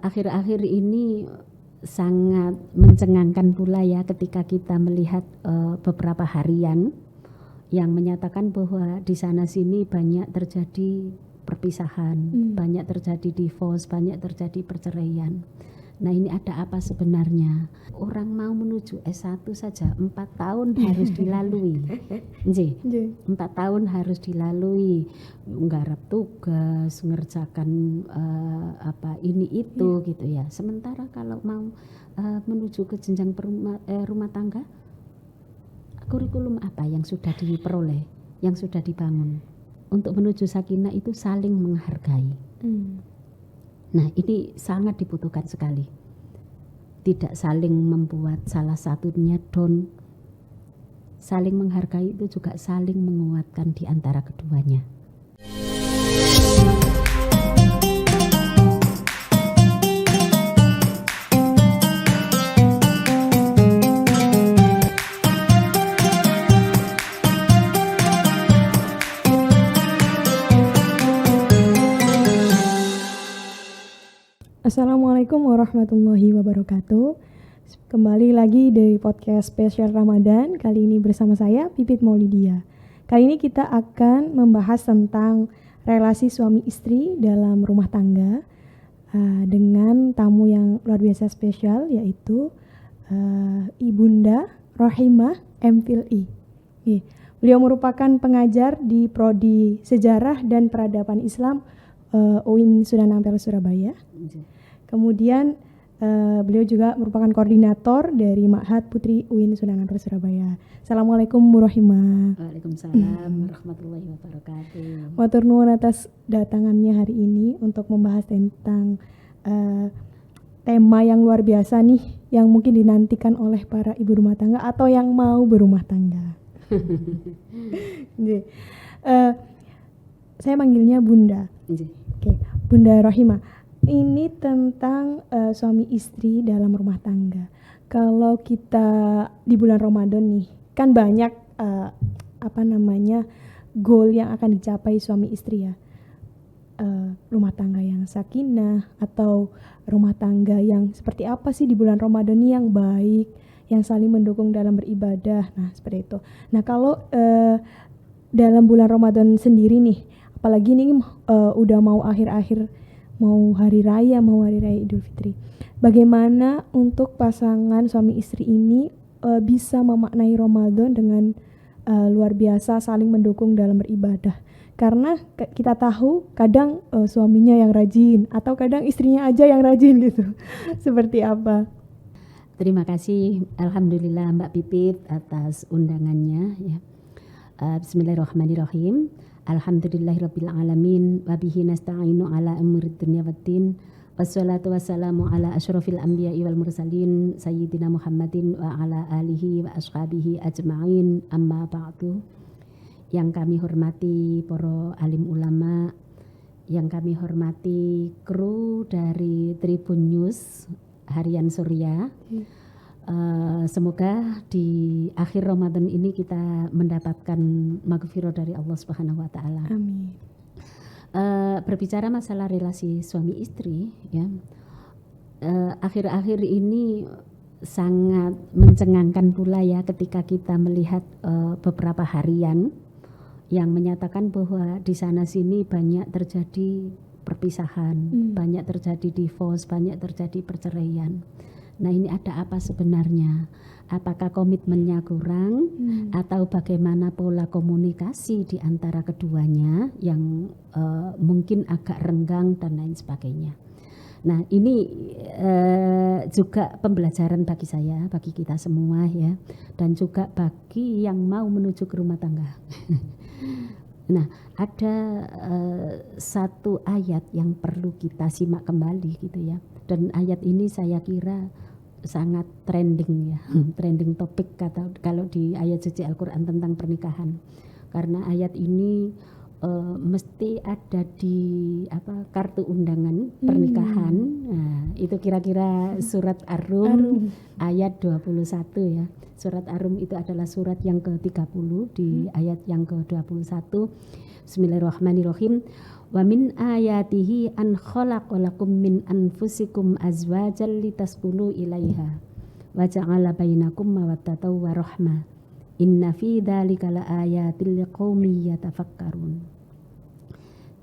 akhir-akhir ini sangat mencengangkan pula ya ketika kita melihat beberapa harian yang menyatakan bahwa di sana sini banyak terjadi perpisahan, banyak terjadi divorce, banyak terjadi perceraian. Nah, ini ada apa sebenarnya? Orang mau menuju S1 saja 4 tahun harus dilalui. 4 tahun harus dilalui, nggarap tugas, ngerjakan ini itu gitu ya. Sementara kalau mau menuju ke jenjang rumah tangga, kurikulum apa yang sudah diperoleh, yang sudah dibangun? Untuk menuju sakinah itu saling menghargai. Nah, ini sangat dibutuhkan sekali. Tidak saling membuat salah satunya down. Saling menghargai itu juga saling menguatkan di antara keduanya. Assalamualaikum warahmatullahi wabarakatuh. Kembali lagi di podcast spesial Ramadan. Kali ini bersama saya Pipit Maulidia. Kali ini kita akan membahas tentang relasi suami istri dalam rumah tangga dengan tamu yang luar biasa spesial, yaitu Ibunda Rohimah MPhil. Beliau merupakan pengajar di Prodi Sejarah dan Peradaban Islam UIN Sunan Ampel Surabaya. Kemudian beliau juga merupakan koordinator dari Ma'had Putri UIN Sunan Ampel Surabaya. Assalamualaikum warahmatullahi wabarakatuh. Waalaikumsalam warahmatullahi wabarakatuh. Matur nuwun atas datangannya hari ini untuk membahas tentang tema yang luar biasa nih, yang mungkin dinantikan oleh para ibu rumah tangga atau yang mau berumah tangga. Saya manggilnya Bunda. Oke, Bunda Rohimah. Ini tentang suami istri dalam rumah tangga. Kalau kita di bulan Ramadan nih, kan banyak goal yang akan dicapai suami istri ya. Rumah tangga yang sakinah atau rumah tangga yang seperti apa sih di bulan Ramadan ini yang baik, yang saling mendukung dalam beribadah. Nah, seperti itu. Nah, kalau dalam bulan Ramadan sendiri nih, apalagi ini udah mau akhir-akhir, mau hari raya Idul Fitri. Bagaimana untuk pasangan suami istri ini bisa memaknai Ramadan dengan luar biasa saling mendukung dalam beribadah? Karena kita tahu kadang suaminya yang rajin atau kadang istrinya aja yang rajin gitu. Seperti apa? Terima kasih, alhamdulillah Mbak Pipit atas undangannya ya. Bismillahirrahmanirrahim. Alhamdulillahirabbil alamin wa bihi nasta'inu ala umurid dunya waddin. Wassalatu wassalamu ala asyrafil anbiya'i wal mursalin sayyidina Muhammadin wa ala alihi wa ashabihi ajma'in. Amma ba'du. Yang kami hormati para alim ulama, yang kami hormati kru dari Tribun News Harian Surya. Semoga di akhir Ramadan ini kita mendapatkan maghfirah dari Allah Subhanahu wa taala. Amin. Berbicara masalah relasi suami istri ya. Akhir-akhir ini sangat mencengangkan pula ya ketika kita melihat beberapa harian yang menyatakan bahwa di sana sini banyak terjadi perpisahan, banyak terjadi divorce, banyak terjadi perceraian. Nah, ini ada apa sebenarnya? Apakah komitmennya kurang atau bagaimana pola komunikasi di antara keduanya yang mungkin agak renggang dan lain sebagainya. Nah, ini juga pembelajaran bagi saya, bagi kita semua ya, dan juga bagi yang mau menuju ke rumah tangga. Nah, ada satu ayat yang perlu kita simak kembali gitu ya. Dan ayat ini saya kira sangat trending ya, trending topik kalau di ayat suci Al-Quran tentang pernikahan. Karena ayat ini mesti ada di kartu undangan pernikahan. Nah, itu kira-kira surat Ar-Rum ayat 21 ya. Surat Ar-Rum itu adalah surat yang ke-30 di ayat yang ke-21. Bismillahirrahmanirrahim. Wa min ayatihi an khalaqalakum min anfusikum azwajan litaskunu ilaiha wa ja'ala bainakum mawaddatan wa rahmah. Inna fi dzalika laayatil liqaumin yatafakkarun.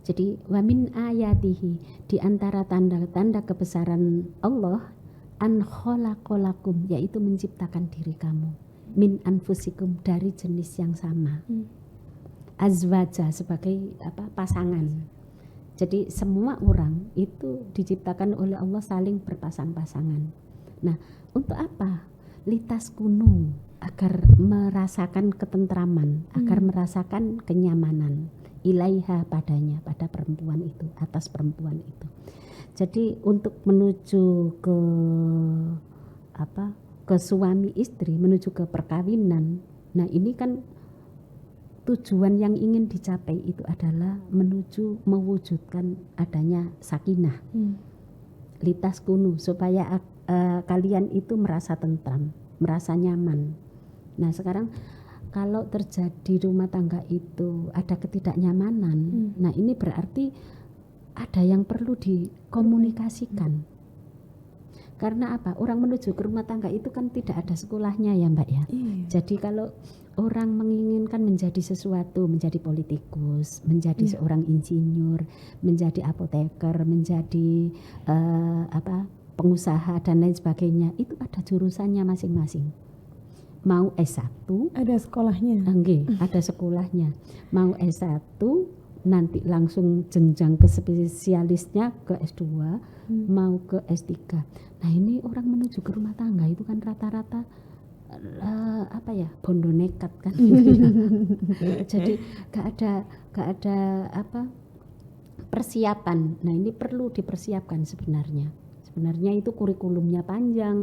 Jadi wa min ayatihi, di antara tanda-tanda kebesaran Allah, an khalaqalakum, yaitu menciptakan diri kamu, min anfusikum, dari jenis yang sama. Azwaja, sebagai pasangan. Jadi semua orang itu diciptakan oleh Allah saling berpasang-pasangan. Nah, untuk apa? Litas kunu, agar merasakan ketentraman, agar merasakan kenyamanan. Ilaiha, padanya, pada perempuan itu, atas perempuan itu. Jadi untuk menuju ke suami istri, menuju ke perkawinan. Nah, ini kan tujuan yang ingin dicapai itu adalah menuju mewujudkan adanya sakinah. Litas kunu, supaya kalian itu merasa tentram, merasa nyaman. Nah, sekarang kalau terjadi rumah tangga itu ada ketidaknyamanan, nah ini berarti ada yang perlu dikomunikasikan. Karena apa? Orang menuju ke rumah tangga itu kan tidak ada sekolahnya ya Mbak ya. Jadi kalau orang menginginkan menjadi sesuatu, menjadi politikus, menjadi seorang insinyur, menjadi apoteker, menjadi pengusaha dan lain sebagainya, itu ada jurusannya masing-masing. Mau S1, ada sekolahnya. Ada sekolahnya. Mau S1, nanti langsung jenjang ke spesialisnya ke S2, mau ke S3. Nah, ini orang menuju ke rumah tangga itu kan rata-rata bondo nekat kan. Jadi gak ada persiapan. Nah, ini perlu dipersiapkan sebenarnya. Sebenarnya itu kurikulumnya panjang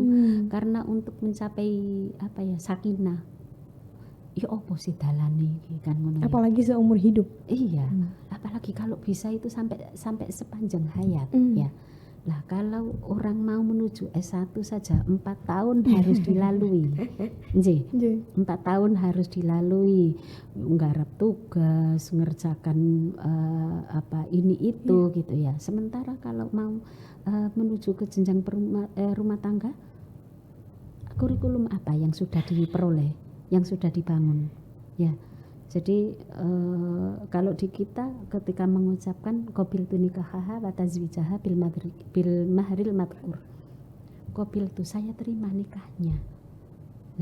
karena untuk mencapai sakinah. Ya opo sih dalane kan ngono. Apalagi seumur hidup. Iya, apalagi kalau bisa itu sampai sepanjang hayat ya. Lah kalau orang mau menuju S1 saja 4 tahun harus dilalui. Nggih. 4 tahun harus dilalui, nggarap tugas, ngerjakan ini itu gitu ya. Sementara kalau mau menuju ke jenjang rumah tangga, kurikulum apa yang sudah diperoleh, yang sudah dibangun ya. Jadi kalau di kita ketika mengucapkan qabiltu nikahaha wa tazwijaha bil mahril madkur, qabiltu, saya terima nikahnya.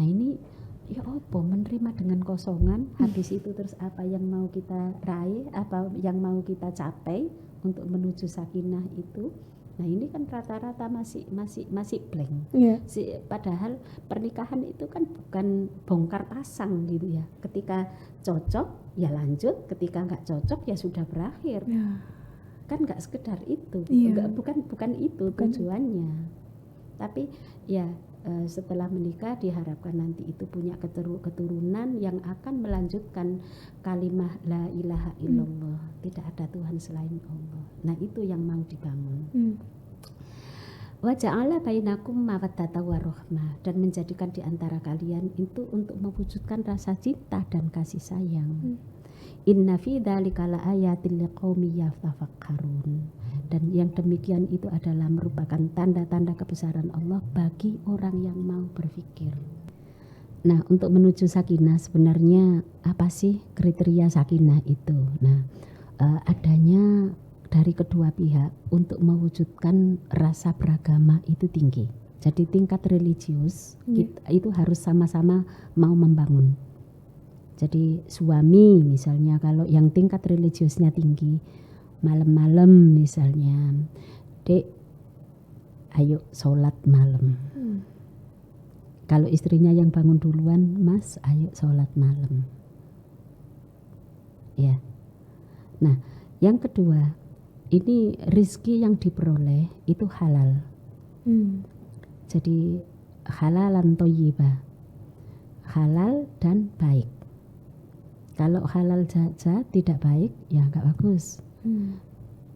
Nah, ini ya apa, menerima dengan kosongan, habis itu terus apa yang mau kita raih, apa yang mau kita capai untuk menuju sakinah itu. Nah, ini kan rata-rata masih blank. Padahal pernikahan itu kan bukan bongkar pasang gitu ya. Ketika cocok ya lanjut, ketika nggak cocok ya sudah berakhir. Kan nggak sekedar itu, bukan itu tujuannya. Tapi ya setelah menikah diharapkan nanti itu punya keturunan yang akan melanjutkan kalimah la ilaha illallah, tidak ada Tuhan selain Allah. Nah, itu yang mau dibangun. Wa ja'ala bainakum mawaddatan wa rahmah, dan menjadikan di antara kalian itu untuk mewujudkan rasa cinta dan kasih sayang. Inna fi dzalika laayatil liqaumin yatafakkarun. Dan yang demikian itu adalah merupakan tanda-tanda kebesaran Allah bagi orang yang mau berpikir. Nah, untuk menuju sakinah sebenarnya apa sih kriteria sakinah itu? Nah, adanya dari kedua pihak untuk mewujudkan rasa beragama itu tinggi. Jadi tingkat religius itu harus sama-sama mau membangun. Jadi suami misalnya kalau yang tingkat religiusnya tinggi, malam-malam misalnya, Dek, ayo sholat malam. Kalau istrinya yang bangun duluan, Mas, ayo sholat malam. Ya. Nah, yang kedua, ini rizki yang diperoleh itu halal. Jadi halalan thayyibah, halal dan baik. Kalau halal saja tidak baik, ya nggak bagus.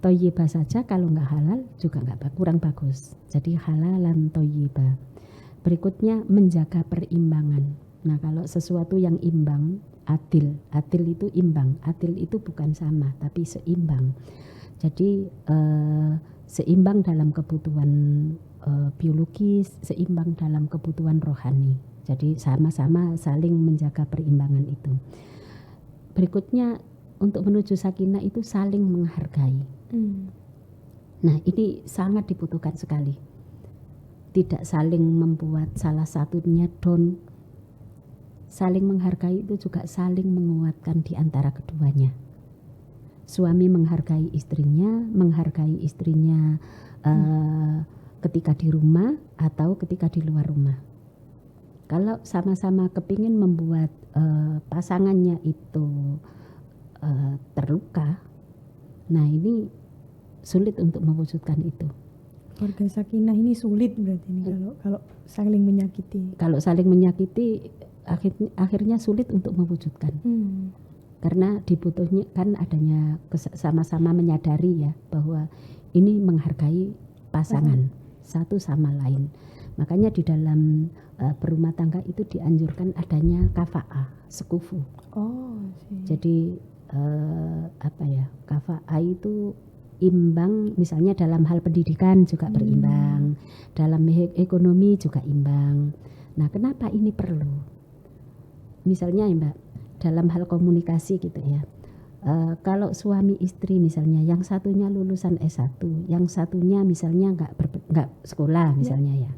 Thayyibah saja kalau nggak halal juga kurang bagus. Jadi halalan thayyibah. Berikutnya menjaga perimbangan. Nah, kalau sesuatu yang imbang, adil itu imbang. Adil itu bukan sama tapi seimbang. Jadi seimbang dalam kebutuhan biologis, seimbang dalam kebutuhan rohani. Jadi sama-sama saling menjaga perimbangan itu. Berikutnya untuk menuju sakinah itu saling menghargai. Nah, ini sangat dibutuhkan sekali. Tidak saling membuat salah satunya down. Saling menghargai itu juga saling menguatkan di antara keduanya. Suami menghargai istrinya ketika di rumah atau ketika di luar rumah. Kalau sama-sama kepingin membuat pasangannya itu terluka, nah ini sulit untuk mewujudkan itu. Keluarga sakinah ini sulit berarti ini kalau saling menyakiti. Kalau saling menyakiti akhirnya sulit untuk mewujudkan. Karena dibutuhnya kan adanya sama-sama menyadari ya bahwa ini menghargai pasangan satu sama lain. Makanya di dalam berumah tangga itu dianjurkan adanya kafa'ah, sekufu. Jadi kafa'ah itu imbang, misalnya dalam hal pendidikan juga berimbang, dalam ekonomi juga imbang. Nah, kenapa ini perlu? Misalnya ya Mbak, dalam hal komunikasi gitu ya. Kalau suami istri misalnya, yang satunya lulusan S1, yang satunya misalnya nggak sekolah misalnya ya.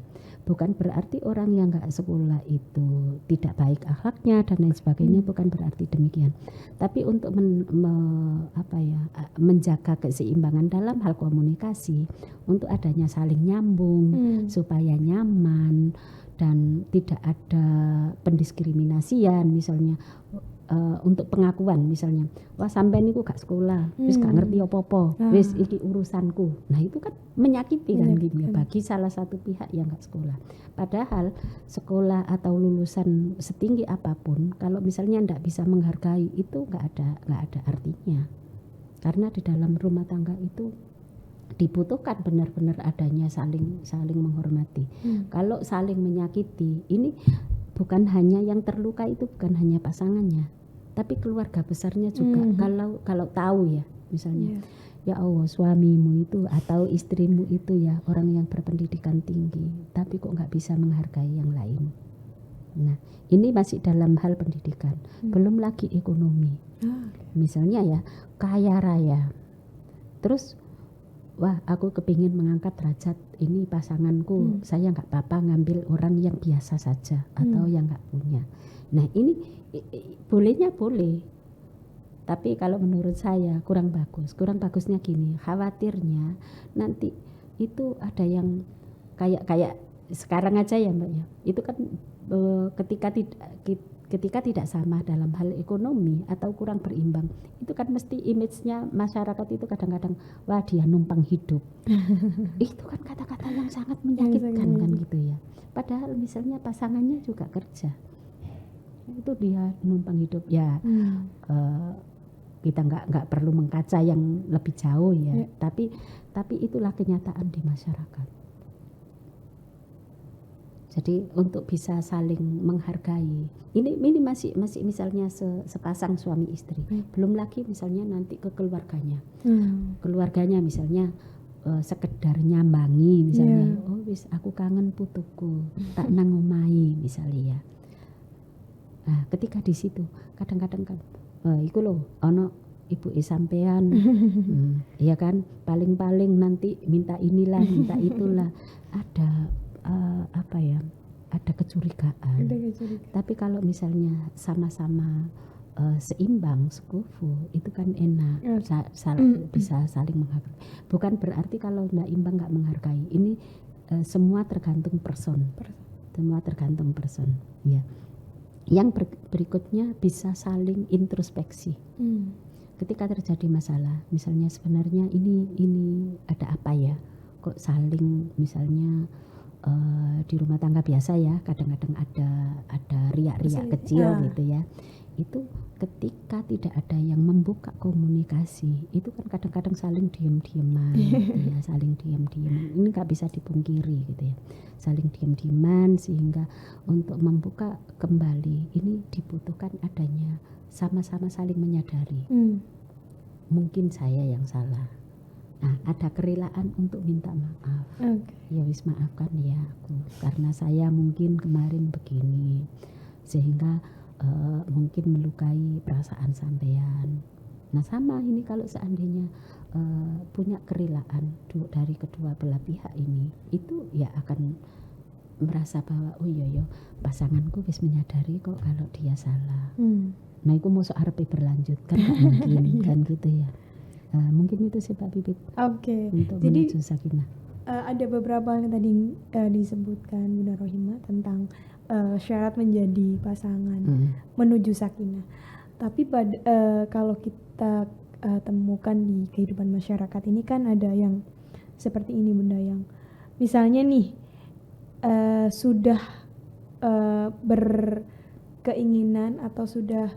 Bukan berarti orang yang nggak sekolah itu tidak baik akhlaknya dan lain sebagainya, bukan berarti demikian. Tapi untuk menjaga keseimbangan dalam hal komunikasi, untuk adanya saling nyambung, supaya nyaman dan tidak ada pendiskriminasian misalnya. Untuk pengakuan misalnya, wah sampean niku gak sekolah, wis gak ngerti apa-apa, wis iki urusanku. Nah itu kan menyakiti kan gitu ya bagi salah satu pihak yang gak sekolah. Padahal sekolah atau lulusan setinggi apapun, kalau misalnya ndak bisa menghargai itu nggak ada artinya. Karena di dalam rumah tangga itu dibutuhkan benar-benar adanya saling menghormati. Kalau saling menyakiti, ini bukan hanya yang terluka itu bukan hanya pasangannya, tapi keluarga besarnya juga. Kalau tahu ya misalnya, ya Allah suamimu itu atau istrimu itu ya orang yang berpendidikan tinggi, tapi kok nggak bisa menghargai yang lain. Nah ini masih dalam hal pendidikan, belum lagi ekonomi. Misalnya ya kaya raya, terus wah aku kepingin mengangkat derajat ini pasanganku, saya nggak apa-apa ngambil orang yang biasa saja atau yang nggak punya. Nah ini bolehnya boleh, tapi kalau menurut saya kurang bagus. Kurang bagusnya gini, khawatirnya nanti itu ada yang kayak sekarang aja ya Mbak ya, itu kan ketika tidak sama dalam hal ekonomi atau kurang berimbang, itu kan mesti image-nya masyarakat itu kadang-kadang wah dia numpang hidup. Itu kan kata-kata yang sangat menyakitkan kan gitu ya. Padahal misalnya pasangannya juga kerja, itu dia numpang hidup ya. Kita nggak perlu mengkaca yang lebih jauh ya. Tapi itulah kenyataan di masyarakat. Jadi untuk bisa saling menghargai, ini masih misalnya sepasang suami istri, belum lagi misalnya nanti ke keluarganya, keluarganya misalnya sekedar nyambangi misalnya, oh wis aku kangen putuku, tak nang omahe misalnya ya. Nah ketika di situ kadang-kadang kan, iku loh, ono ibu sampean, ya kan, paling nanti minta inilah, minta itulah, ada ada kecurigaan. Tapi kalau misalnya sama-sama seimbang, sekufu, itu kan enak, bisa saling menghargai. Bukan berarti kalau nggak imbang nggak menghargai. Ini semua tergantung person. Semua tergantung person. Ya. Yang berikutnya bisa saling introspeksi. Ketika terjadi masalah, misalnya sebenarnya ini ada apa ya? Kok saling misalnya di rumah tangga biasa ya, kadang-kadang ada riak-riak kecil gitu ya. itu ketika tidak ada yang membuka komunikasi, itu kan kadang-kadang saling diam-diaman gitu ya, saling diam-diaman. Ini nggak bisa dipungkiri gitu ya, saling diam-diaman, sehingga untuk membuka kembali ini dibutuhkan adanya sama-sama saling menyadari. Mungkin saya yang salah. Nah, ada kerelaan untuk minta maaf. Ya wis, maafkan ya aku, karena saya mungkin kemarin begini, sehingga mungkin melukai perasaan sampean. Nah, sama ini kalau seandainya punya kerelaan dari kedua belah pihak ini, itu ya akan merasa bahwa oh iya pasanganku wis menyadari kok kalau dia salah. Nah, itu mau arepe berlanjut kan gak mungkin kan gitu ya. Mungkin itu sih Pak Pipit. Untuk jadi menuju sakinah. ada beberapa yang tadi disebutkan Bunda Rohima tentang syarat menjadi pasangan menuju sakinah. Tapi kalau kita temukan di kehidupan masyarakat ini kan ada yang seperti ini Bunda, yang misalnya nih sudah berkeinginan atau sudah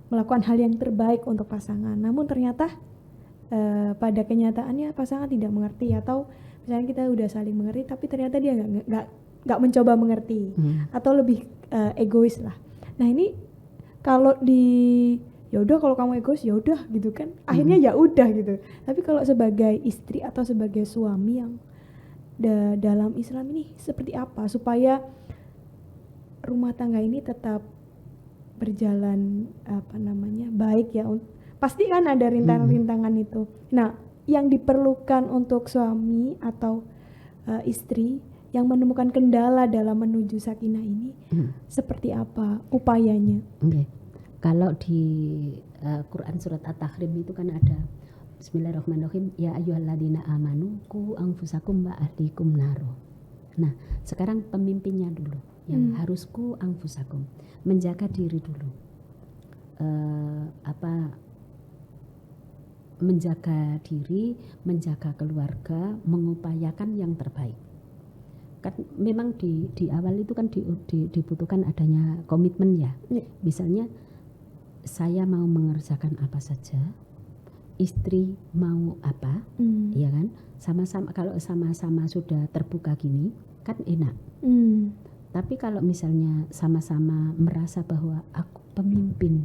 melakukan hal yang terbaik untuk pasangan, namun ternyata pada kenyataannya pasangan tidak mengerti, atau misalnya kita udah saling mengerti tapi ternyata dia nggak mencoba mengerti atau lebih egois lah. Nah, ini kalau ya udah kalau kamu egois ya udah gitu kan, akhirnya ya udah gitu. Tapi kalau sebagai istri atau sebagai suami yang dalam Islam ini seperti apa supaya rumah tangga ini tetap berjalan baik ya? Pasti kan ada rintangan-rintangan itu. Nah, yang diperlukan untuk suami atau istri yang menemukan kendala dalam menuju sakinah ini seperti apa upayanya? Kalau di Quran surat At-Tahrim itu kan ada Bismillahirrahmanirrahim, ya ayyuhalladzina amanu qu anfusakum wa ahlikum naro. Nah, sekarang pemimpinnya dulu yang harus qu anfusakum, menjaga diri dulu. Menjaga diri, menjaga keluarga, mengupayakan yang terbaik. Kan memang di awal itu kan dibutuhkan adanya komitmen ya. Misalnya saya mau mengerjakan apa saja, istri mau apa, ya kan? Sama-sama, kalau sama-sama sudah terbuka gini kan enak. Tapi kalau misalnya sama-sama merasa bahwa aku pemimpin,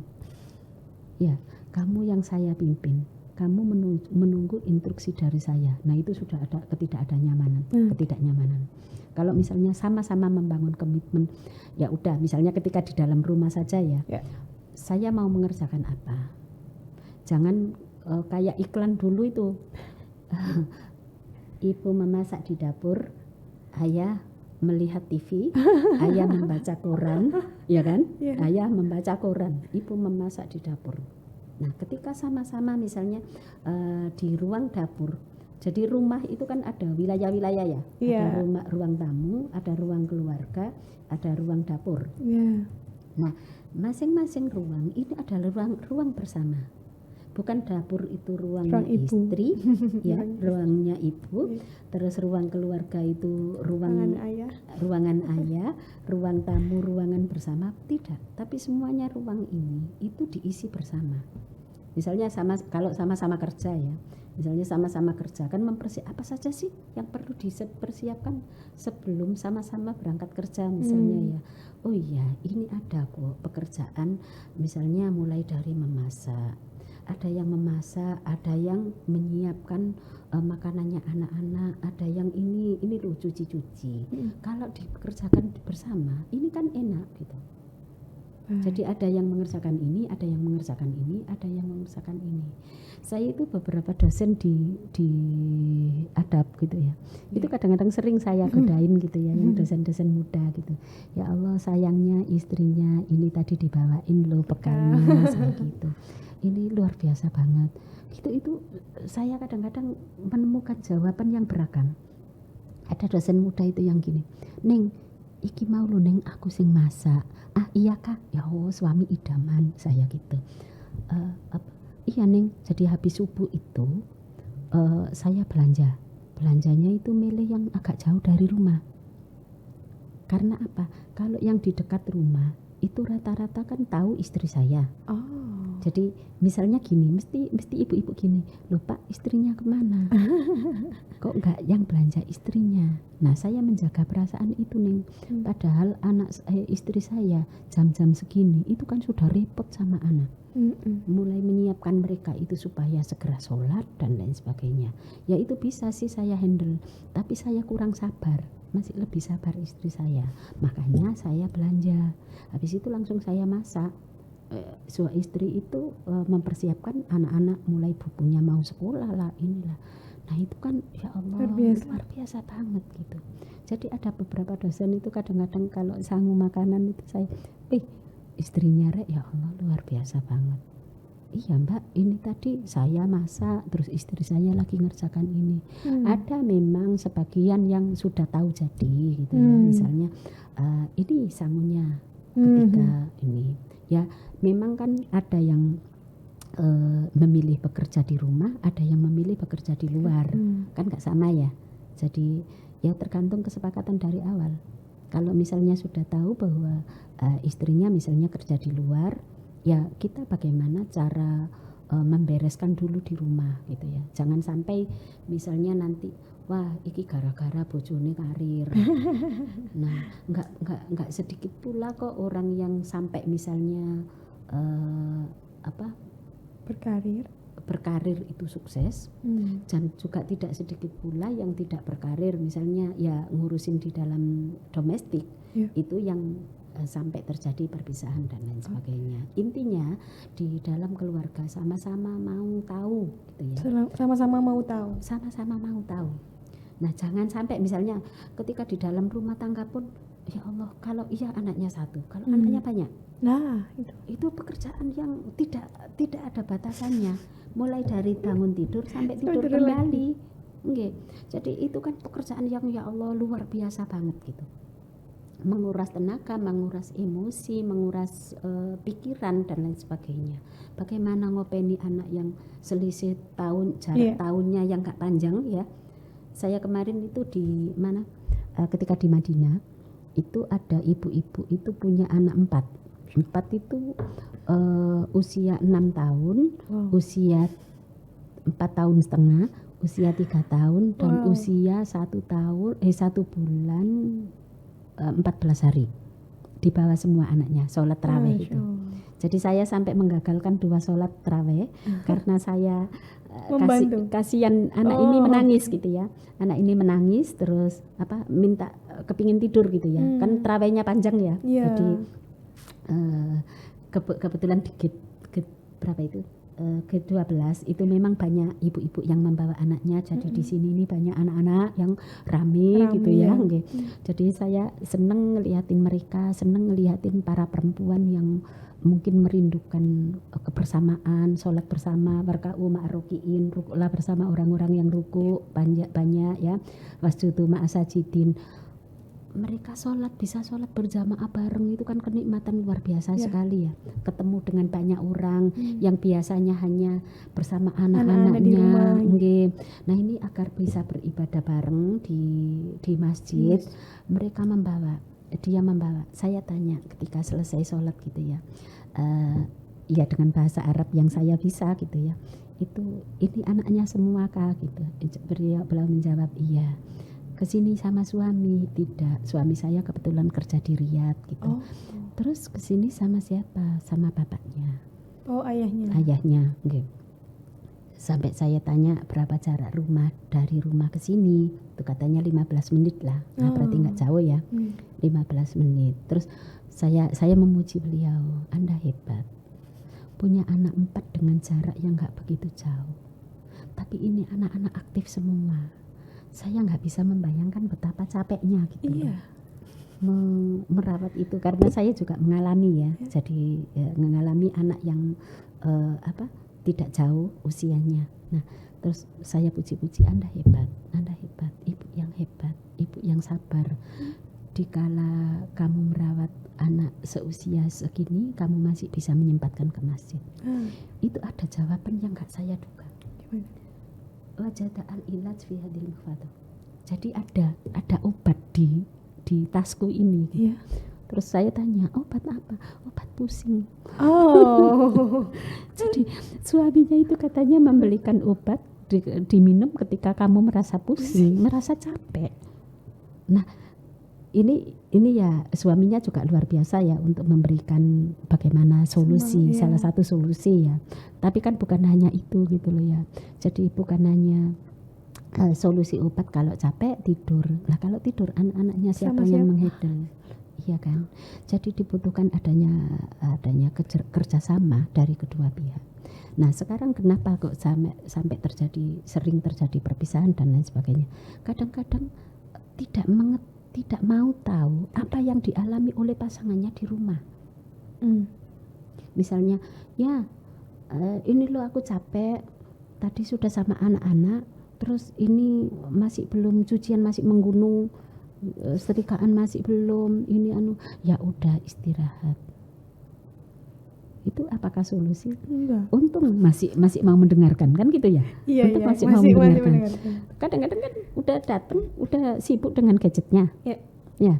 ya kamu yang saya pimpin, kamu menunggu instruksi dari saya. Nah, itu sudah ada ketidaknyamanan. Kalau misalnya sama-sama membangun komitmen, ya udah, misalnya ketika di dalam rumah saja ya. Saya mau mengerjakan apa. Jangan kayak iklan dulu itu. Ibu memasak di dapur, ayah melihat TV, ayah membaca koran, ya kan? Ayah membaca koran, ibu memasak di dapur. Nah, ketika sama-sama misalnya di ruang dapur, jadi rumah itu kan ada wilayah-wilayah ya, ada ruang tamu, ada ruang keluarga, ada ruang dapur. Nah, masing-masing ruang ini adalah ruang bersama. Bukan dapur itu ruang istri, ya, ruangnya ibu, terus ruang keluarga itu ruangan ayah, ruang tamu, ruangan bersama, tidak. Tapi semuanya ruang ini itu diisi bersama. Misalnya kalau sama-sama kerja ya, misalnya sama-sama kerja kan apa saja sih yang perlu dipersiapkan sebelum sama-sama berangkat kerja misalnya ya. Oh iya, ini ada kok pekerjaan, misalnya mulai dari memasak. Ada yang memasak, ada yang menyiapkan makanannya anak-anak, ada yang ini loh cuci-cuci. Kalau dikerjakan bersama, ini kan enak gitu. Jadi ada yang mengerjakan ini, ada yang mengerjakan ini, ada yang mengerjakan ini. Saya itu beberapa dosen di adab gitu ya. Itu kadang-kadang sering saya godain gitu ya, yang dosen-dosen muda gitu. Ya Allah, sayangnya istrinya ini tadi dibawain loh bekalnya saya gitu. Ini luar biasa banget. Itu saya kadang-kadang menemukan jawaban yang beragam. Ada dosen muda itu yang gini, "Neng, iki mau lu Neng aku sing masak." "Ah iya Kak." "Ya oh, suami idaman," saya gitu. "Iya Neng, jadi habis subuh itu saya belanjanya itu milih yang agak jauh dari rumah. Karena apa? Kalau yang di dekat rumah itu rata-rata kan tahu istri saya. Oh. Jadi misalnya gini, mesti ibu-ibu gini, loh Pak, istrinya kemana? Kok enggak yang belanja istrinya? Nah, saya menjaga perasaan itu Ning. Padahal istri saya jam-jam segini itu kan sudah repot sama anak. Mulai menyiapkan mereka itu supaya segera sholat dan lain sebagainya. Ya itu bisa sih saya handle, tapi saya kurang sabar. Masih lebih sabar istri saya. Makanya saya belanja. Habis itu langsung saya masak. Suami istri itu mempersiapkan anak-anak mulai bukunya mau sekolah lah inilah. Nah itu kan ya Allah luar biasa banget gitu. Jadi ada beberapa dosen itu kadang-kadang kalau sangu makanan itu saya, istrinya Rek ya Allah luar biasa banget. Iya Mbak, ini tadi saya masak, terus istri saya lagi ngerjakan ini. Ada memang sebagian yang sudah tahu jadi gitu ya, misalnya ini sangunya ketika ini. Ya memang kan ada yang memilih bekerja di rumah, ada yang memilih bekerja di luar, kan nggak sama ya. Jadi ya tergantung kesepakatan dari awal. Kalau misalnya sudah tahu bahwa istrinya misalnya kerja di luar, ya kita bagaimana cara membereskan dulu di rumah gitu ya. Jangan sampai misalnya nanti wah iki gara-gara bojone karir. Nah nggak sedikit pula kok orang yang sampai misalnya berkarir itu sukses, dan juga tidak sedikit pula yang tidak berkarir misalnya ya ngurusin di dalam domestik, itu yang sampai terjadi perpisahan dan lain sebagainya. Intinya di dalam keluarga sama-sama mau tahu gitu ya. Sama-sama mau tahu. Sama-sama mau tahu. Nah, jangan sampai misalnya ketika di dalam rumah tangga pun ya Allah, kalau iya anaknya satu, kalau anaknya banyak. Nah, itu pekerjaan yang tidak ada batasannya. Mulai dari bangun tidur sampai tidur kembali. Nggih. Jadi itu kan pekerjaan yang ya Allah luar biasa banget gitu. Menguras tenaga, menguras emosi, menguras pikiran dan lain sebagainya. Bagaimana ngopeni anak yang selisih tahun, jarak tahunnya yang gak panjang ya. Saya kemarin itu di mana? Ketika di Madinah itu ada ibu-ibu itu punya anak 4 itu usia 6 tahun, usia 4 tahun setengah, usia 3 tahun dan usia 1 bulan 14 hari. Di bawah semua anaknya sholat tarawih itu. Jadi saya sampai menggagalkan 2 sholat tarawih karena saya kasihan anak ini menangis gitu ya. Anak ini menangis terus minta kepingin tidur gitu ya. Kan tarawihnya panjang ya. Jadi kebetulan di berapa itu? Ke-12 itu memang banyak ibu-ibu yang membawa anaknya. Jadi di sini ini banyak anak-anak yang rame gitu ya. Jadi saya seneng ngeliatin mereka, seneng ngeliatin para perempuan yang mungkin merindukan kebersamaan, sholat bersama, warka'u ma'aroki'in, rukuklah bersama orang-orang yang ruku banyak ya, wasjudu ma'asajidin. Mereka bisa sholat berjamaah bareng, itu kan kenikmatan luar biasa sekali ya. Ketemu dengan banyak orang yang biasanya hanya bersama anak-anaknya. Nah ini agar bisa beribadah bareng di masjid, mereka dia membawa. Saya tanya ketika selesai sholat gitu ya, ya dengan bahasa Arab yang saya bisa gitu ya, ini anaknya semua kah gitu. Beliau menjawab iya. Kesini sama suami, tidak, suami saya kebetulan kerja di Riyadh gitu. Terus kesini sama siapa? Sama bapaknya. Ayahnya gitu. Sampai saya tanya berapa jarak rumah dari rumah ke sini, itu katanya 15 menit lah. Nah berarti nggak jauh ya, 15 menit. Terus saya memuji beliau, Anda hebat, punya anak 4 dengan jarak yang nggak begitu jauh. Tapi ini anak-anak aktif semua. Saya nggak bisa membayangkan betapa capeknya gitu merawat itu, karena saya juga mengalami ya. Jadi mengalami anak yang tidak jauh usianya. Nah terus saya puji-puji, Anda hebat, ibu yang hebat, ibu yang sabar. Dikala kamu merawat anak seusia segini, kamu masih bisa menyempatkan ke masjid. Itu ada jawaban yang nggak saya duga. Wajada al-ilaj fi hadil mufadah. Jadi ada obat di tasku ini. Terus saya tanya, obat apa? Obat pusing. Oh. Jadi suaminya itu katanya membelikan obat diminum ketika kamu merasa pusing, merasa capek. Nah, ini ya suaminya juga luar biasa ya untuk memberikan bagaimana solusi, Iya. salah satu solusi ya. Tapi kan bukan hanya itu gitu loh ya. Jadi bukan hanya solusi obat kalau capek tidur. Nah kalau tidur anak-anaknya siapa Sama yang siapa? menghandle? Iya kan. Jadi dibutuhkan adanya kerjasama dari kedua pihak. Nah sekarang kenapa kok sampai sering terjadi perpisahan dan lain sebagainya? Kadang-kadang tidak mau tahu apa yang dialami oleh pasangannya di rumah. Misalnya, ya ini loh aku capek, tadi sudah sama anak-anak, terus ini masih belum cucian, masih menggunung, setrikaan masih belum, ini ya udah istirahat. Itu apakah solusi? Enggak. Untung masih mau mendengarkan kan gitu ya. Iya, Untung iya, masih mau mendengarkan. mendengarkan. Kadang-kadang kan udah datang, udah sibuk dengan gadgetnya. Ya.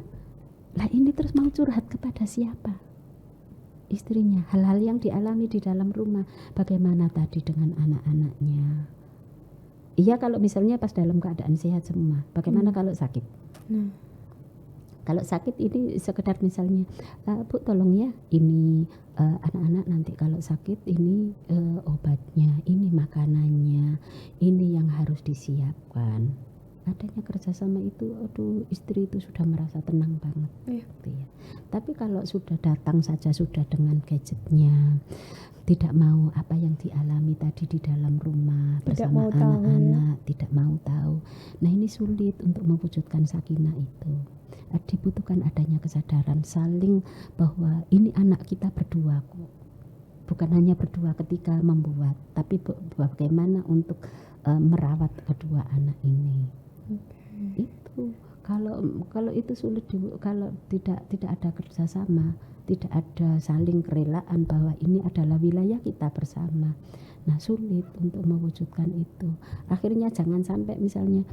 Lah ini terus mau curhat kepada siapa? Istrinya. Hal-hal yang dialami di dalam rumah. Bagaimana tadi dengan anak-anaknya? Iya kalau misalnya pas dalam keadaan sehat semua. Bagaimana kalau sakit? Kalau sakit ini sekedar misalnya, Bu tolong ya ini anak-anak nanti kalau sakit ini obatnya, ini makanannya, ini yang harus disiapkan. Adanya kerjasama itu, aduh istri itu sudah merasa tenang banget. Gitu ya. Tapi kalau sudah datang saja sudah dengan gadgetnya, tidak mau apa yang dialami tadi di dalam rumah bersama anak-anak, tidak mau tahu. Nah ini sulit untuk mewujudkan sakinah itu. Dibutuhkan adanya kesadaran saling bahwa ini anak kita berdua kok. Bukan hanya berdua ketika membuat, tapi bagaimana untuk merawat kedua anak ini. Itu kalau itu sulit kalau tidak ada kerjasama, tidak ada saling kerelaan bahwa ini adalah wilayah kita bersama. Nah sulit untuk mewujudkan itu. Akhirnya jangan sampai misalnya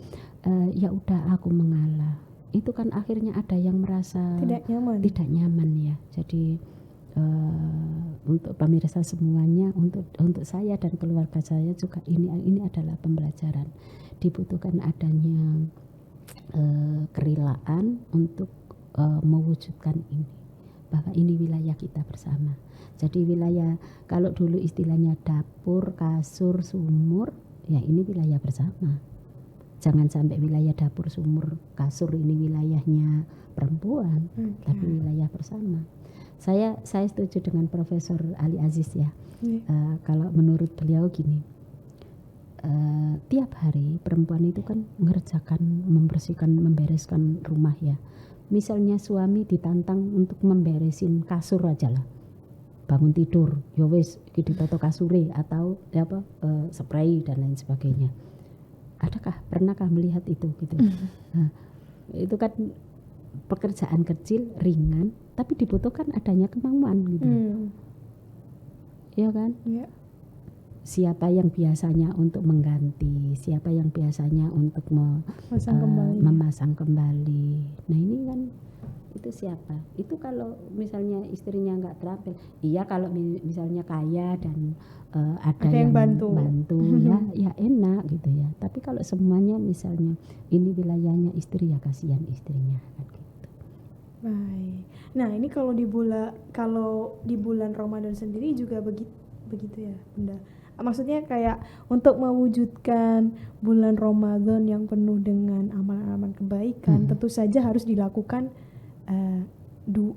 ya udah aku mengalah. Itu kan akhirnya ada yang merasa tidak nyaman ya. Jadi untuk pemirsa semuanya, untuk saya dan keluarga saya juga ini adalah pembelajaran. Dibutuhkan adanya kerelaan untuk mewujudkan ini, bahwa ini wilayah kita bersama. Jadi wilayah, kalau dulu istilahnya dapur, kasur, sumur, ya ini wilayah bersama. Jangan sampai wilayah dapur, sumur, kasur ini wilayahnya perempuan, tapi wilayah bersama. Saya setuju dengan Profesor Ali Aziz ya. Kalau menurut beliau gini, tiap hari perempuan itu kan mengerjakan, membereskan rumah ya. Misalnya suami ditantang untuk memberesin kasur aja lah, bangun tidur, ya wis ditoto kasure atau spray dan lain sebagainya. Pernahkah melihat itu gitu? Nah, itu kan pekerjaan kecil, ringan, tapi dibutuhkan adanya kemauan gitu. Ya kan? Yeah. Siapa yang biasanya untuk mengganti, siapa yang biasanya untuk memasang kembali. Nah ini kan itu siapa? Itu kalau misalnya istrinya nggak terampil, iya kalau misalnya kaya dan ada yang bantu ya enak gitu ya. Tapi kalau semuanya misalnya ini wilayahnya istri, ya kasihan istrinya kan gitu. Baik. Nah ini kalau di bulan Ramadan sendiri juga begitu ya Bunda. Maksudnya kayak untuk mewujudkan bulan Ramadan yang penuh dengan amalan-amalan kebaikan, tentu saja harus dilakukan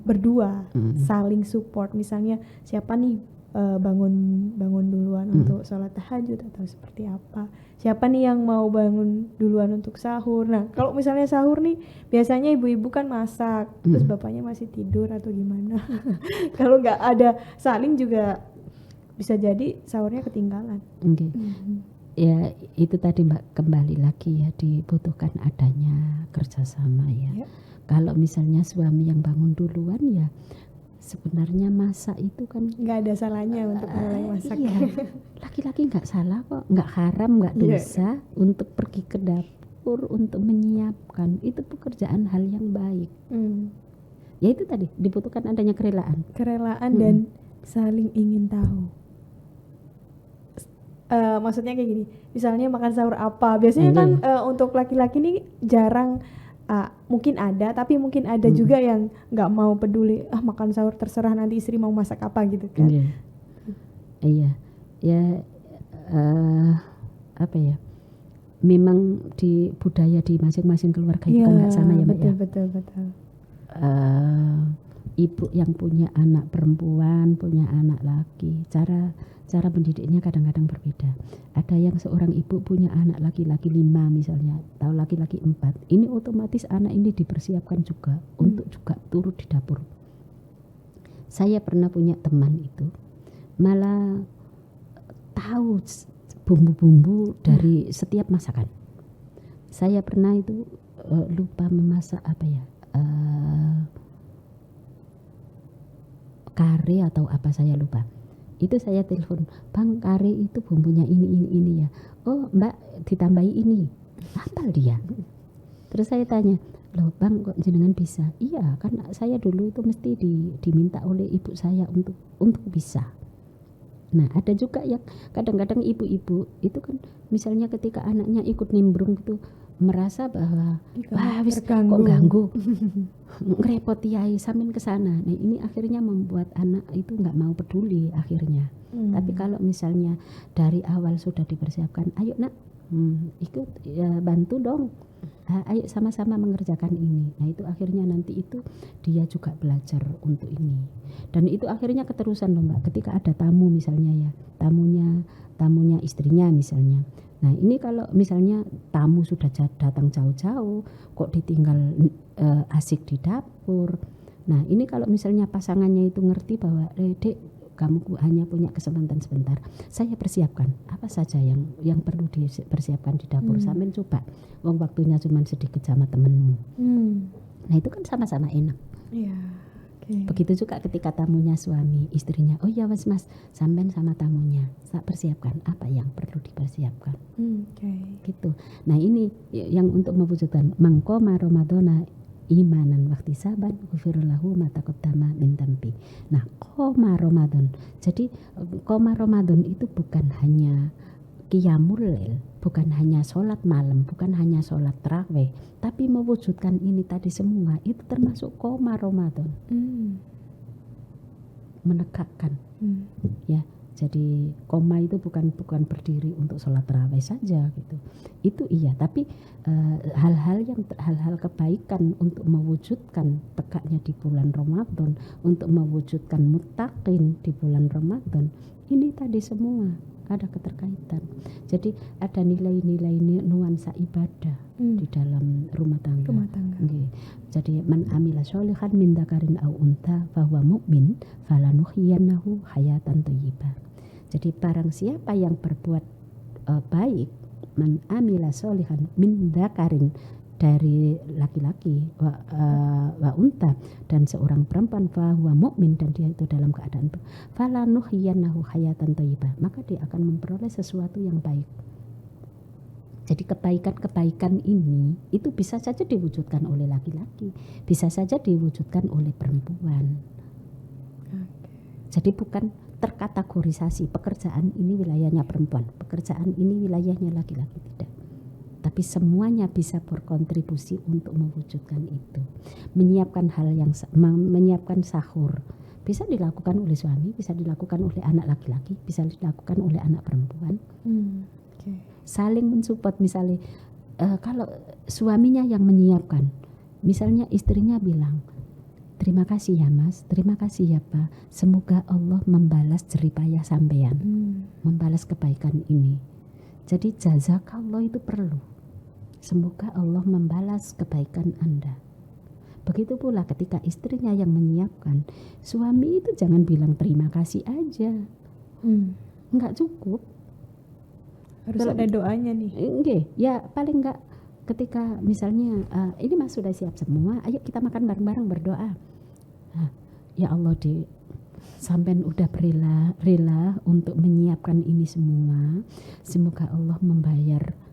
berdua, saling support. Misalnya siapa nih bangun duluan untuk sholat tahajud atau seperti apa, siapa nih yang mau bangun duluan untuk sahur. Nah kalau misalnya sahur nih biasanya ibu-ibu kan masak, terus bapaknya masih tidur atau gimana. Kalau nggak ada saling juga bisa jadi sahurnya ketinggalan. Ya itu tadi Mbak, kembali lagi ya, dibutuhkan adanya kerjasama ya. Kalau misalnya suami yang bangun duluan ya sebenarnya masak itu kan nggak ada salahnya untuk mulai masak. Iya. Laki-laki nggak salah kok, nggak haram, nggak dosa untuk pergi ke dapur untuk menyiapkan. Itu pekerjaan hal yang baik. Ya itu tadi dibutuhkan adanya kerelaan. Dan saling ingin tahu. Maksudnya kayak gini, misalnya makan sahur apa, biasanya kan untuk laki-laki ini jarang, mungkin ada, tapi mungkin ada juga yang nggak mau peduli, makan sahur terserah nanti istri mau masak apa gitu kan. Iya, ya apa ya, memang di budaya di masing-masing keluarga itu kan nggak sama ya Mbak ya. Betul. Ibu yang punya anak perempuan, punya anak laki, cara pendidiknya kadang-kadang berbeda. Ada yang seorang ibu punya anak laki-laki 5 misalnya, atau laki-laki 4. Ini otomatis anak ini dipersiapkan juga untuk juga turut di dapur. Saya pernah punya teman itu, malah tahu bumbu-bumbu dari setiap masakan. Saya pernah itu lupa memasak apa ya, kare atau apa saya lupa. Itu saya telepon, Bang, kare itu bumbunya ini ya. Oh Mbak, ditambahi ini. Hafal dia. Terus saya tanya, loh Bang, kok jenengan bisa? Iya, kan saya dulu itu mesti diminta oleh ibu saya untuk bisa. Nah ada juga yang kadang-kadang ibu-ibu itu kan misalnya ketika anaknya ikut nimbrung gitu, merasa bahwa wah wis kok ganggu ngerepoti yai samin kesana. Nah ini akhirnya membuat anak itu nggak mau peduli akhirnya. Tapi kalau misalnya dari awal sudah dipersiapkan, ayo nak ikut ya, bantu dong, ayo sama-sama mengerjakan ini. Nah itu akhirnya nanti itu dia juga belajar untuk ini. Dan itu akhirnya keterusan loh Mbak, ketika ada tamu misalnya ya, tamunya istrinya misalnya. Nah ini kalau misalnya tamu sudah datang jauh-jauh kok ditinggal asik di dapur. Nah ini kalau misalnya pasangannya itu ngerti bahwa dek, kamu hanya punya kesempatan sebentar, saya persiapkan apa saja yang perlu dipersiapkan di dapur. Sampean coba, wong waktunya cuma sedikit sama temenmu. Nah itu kan sama-sama enak. Begitu juga ketika tamunya suami, istrinya, oh ya mas, sampean sama tamunya, saya persiapkan apa yang perlu dipersiapkan. Gitu. Nah ini yang untuk mewujudkan mangkoma Ramadhana imanan waktu saban ghufirullahu ma taqaddama min dambi. Nah, qoma Ramadan. Jadi qoma Ramadan itu bukan hanya qiyamul lail, bukan hanya sholat malam, bukan hanya sholat tarawih, tapi mewujudkan ini tadi semua itu termasuk qoma Ramadan. Menegakkan. Ya. Jadi koma itu bukan berdiri untuk sholat tarawih saja gitu. Itu iya, tapi hal-hal kebaikan untuk mewujudkan tegaknya di bulan Ramadan, untuk mewujudkan muttaqin di bulan Ramadan, ini tadi semua ada keterkaitan. Jadi ada nilai-nilai nuansa ibadah di dalam rumah tangga. Okay. Jadi man amila sholihan min dzakarin aw untha fahuwa mu'min falanuhyiyannahu hayatan thayyibah. Jadi barang siapa yang berbuat baik, man amila sholihan min dzakarin, dari laki-laki wa unta, dan seorang perempuan fahuwa mu'min, dan dia itu dalam keadaan itu falanuhyiyannahu hayatan thayyibah, maka dia akan memperoleh sesuatu yang baik. Jadi kebaikan-kebaikan ini itu bisa saja diwujudkan oleh laki-laki, bisa saja diwujudkan oleh perempuan. Jadi bukan terkategorisasi pekerjaan ini wilayahnya perempuan, pekerjaan ini wilayahnya laki-laki, tidak. Tapi semuanya bisa berkontribusi untuk mewujudkan itu. Menyiapkan sahur bisa dilakukan oleh suami, bisa dilakukan oleh anak laki-laki, bisa dilakukan oleh anak perempuan. Saling mensupport. Misalnya kalau suaminya yang menyiapkan, misalnya istrinya bilang, terima kasih ya mas, terima kasih ya pak, semoga Allah membalas jeripayah sampean, membalas kebaikan ini. Jadi jazakallah itu perlu, semoga Allah membalas kebaikan anda. Begitu pula ketika istrinya yang menyiapkan, suami itu jangan bilang terima kasih aja, nggak cukup, harus ada doanya nih. Ya paling nggak ketika misalnya ini mas sudah siap semua, ayo kita makan bareng-bareng berdoa. Ya Allah, sampean udah rela untuk menyiapkan ini semua, semoga Allah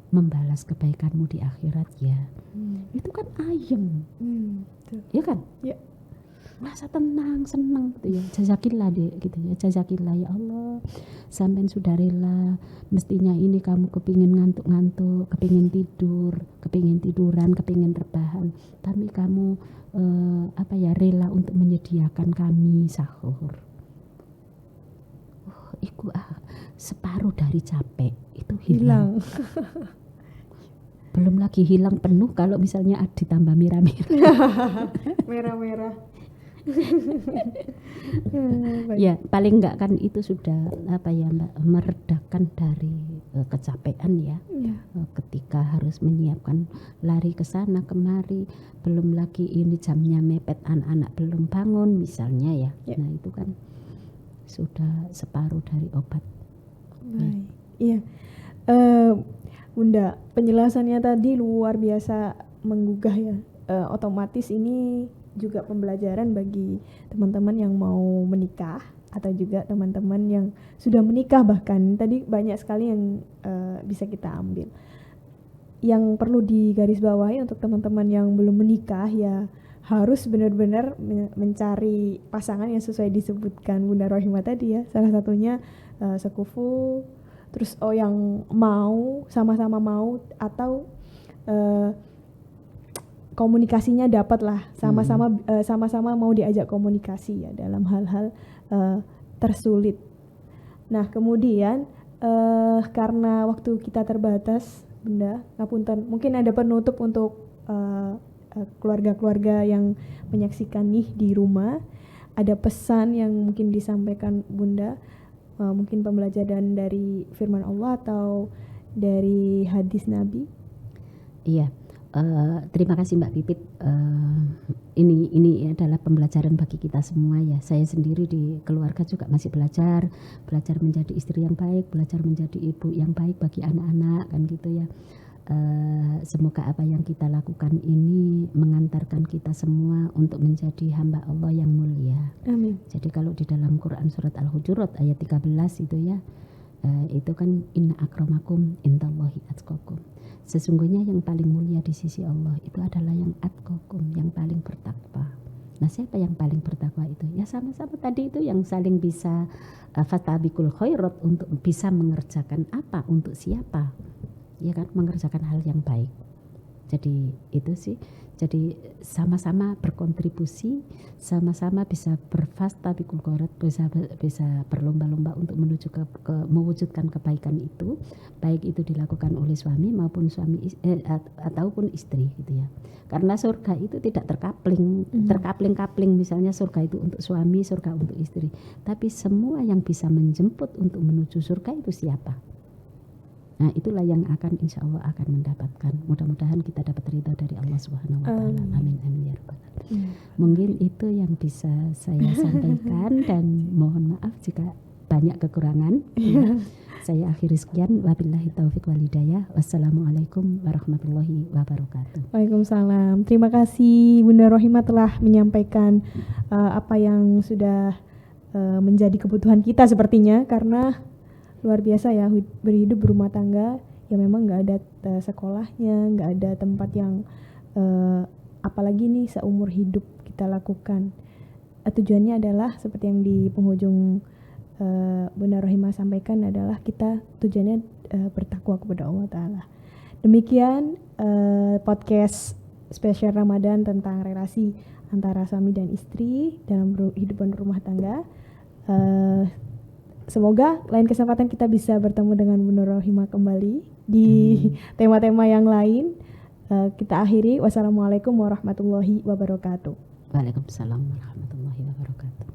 membalas kebaikanmu di akhirat ya. Itu kan ayem, ya kan? Ya. merasa tenang, senang gitu ya. Jazakillah deh gitu ya. Jazakillah ya Allah. Sampean sudah rela. Mestinya ini kamu kepingin ngantuk-ngantuk, kepingin tidur, kepingin tiduran, kepingin rebahan. Tapi kamu rela untuk menyediakan kami sahur. Iku separuh dari capek itu hilang. Belum lagi hilang penuh kalau misalnya ditambah merah-merah. Merah-merah. Ya paling enggak kan itu sudah Mbak, meredakan dari kecapean ya. Ketika harus menyiapkan lari ke sana kemari, belum lagi ini jamnya mepet, anak-anak belum bangun misalnya ya. Nah itu kan sudah separuh dari obat. Iya. Bunda, penjelasannya tadi luar biasa menggugah ya. Otomatis ini juga pembelajaran bagi teman-teman yang mau menikah atau juga teman-teman yang sudah menikah, bahkan tadi banyak sekali yang bisa kita ambil. Yang perlu digarisbawahi untuk teman-teman yang belum menikah ya harus benar-benar mencari pasangan yang sesuai disebutkan Bunda Rohimah tadi ya. Salah satunya sekufu, terus yang mau sama-sama mau atau komunikasinya dapat lah, sama-sama mau diajak komunikasi ya dalam hal-hal tersulit. Nah kemudian karena waktu kita terbatas, Bunda, ngapunten, mungkin ada penutup untuk keluarga-keluarga yang menyaksikan nih di rumah. Ada pesan yang mungkin disampaikan Bunda, mungkin pembelajaran dari firman Allah atau dari hadis Nabi? Iya. Terima kasih Mbak Pipit. Ini adalah pembelajaran bagi kita semua ya. Saya sendiri di keluarga juga masih belajar menjadi istri yang baik, belajar menjadi ibu yang baik bagi anak-anak kan gitu ya. Semoga apa yang kita lakukan ini mengantarkan kita semua untuk menjadi hamba Allah yang mulia. Amin. Jadi kalau di dalam Quran surat Al-Hujurat ayat 13 itu ya, itu kan inna akramakum indallahi atqakum. Sesungguhnya yang paling mulia di sisi Allah itu adalah yang atqakum, yang paling bertakwa. Nah siapa yang paling bertakwa itu? Ya sama-sama tadi itu yang saling bisa fatabikul khairat, untuk bisa mengerjakan apa untuk siapa, ya kan, mengerjakan hal yang baik. Jadi itu sih, jadi sama-sama berkontribusi, sama-sama bisa berfastabiqul khairat, bisa berlomba-lomba untuk menuju ke mewujudkan kebaikan itu, baik itu dilakukan oleh suami maupun ataupun istri gitu ya. Karena surga itu tidak terkapling misalnya surga itu untuk suami, surga untuk istri. Tapi semua yang bisa menjemput untuk menuju surga itu siapa? Nah itulah yang akan insya Allah akan mendapatkan. Mudah-mudahan kita dapat ridha dari Allah Subhanahu Wa Taala. Amin amin ya rabbal alamin. Mungkin itu yang bisa saya sampaikan dan mohon maaf jika banyak kekurangan. Saya akhiri sekian. Wabillahi taufik wal hidayah. Wassalamualaikum warahmatullahi wabarakatuh. Waalaikumsalam. Terima kasih Bunda Rohimah telah menyampaikan apa yang sudah menjadi kebutuhan kita sepertinya, karena luar biasa ya berhidup berumah tangga yang memang nggak ada sekolahnya, nggak ada tempat yang apalagi nih seumur hidup kita lakukan. Tujuannya adalah seperti yang di penghujung Bunda Rohimah sampaikan, adalah kita tujuannya bertakwa kepada Allah Ta'ala. Demikian podcast spesial Ramadan tentang relasi antara suami dan istri dalam kehidupan rumah tangga. Semoga lain kesempatan kita bisa bertemu dengan Bunda Rohimah kembali di tema-tema yang lain. Kita akhiri. Wassalamualaikum warahmatullahi wabarakatuh. Waalaikumsalam warahmatullahi wabarakatuh.